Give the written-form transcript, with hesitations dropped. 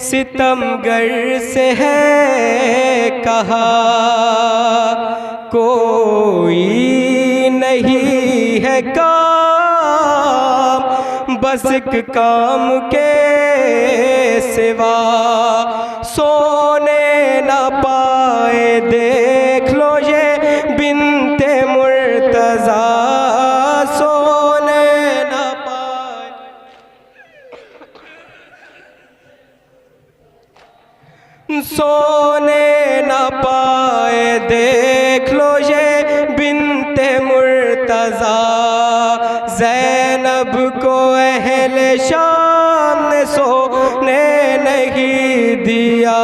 सितमगर से है कहा, कोई नहीं है काम बस एक काम के सिवा, सोने ना पाए देख लो ये बिन्ते मुर्तज़ा, सोने ना पाए, सोने ना पाए देख लो ये बिन्ते मुर्तज़ा, ज़ैनब को अहले शाम ने सोने नहीं दिया,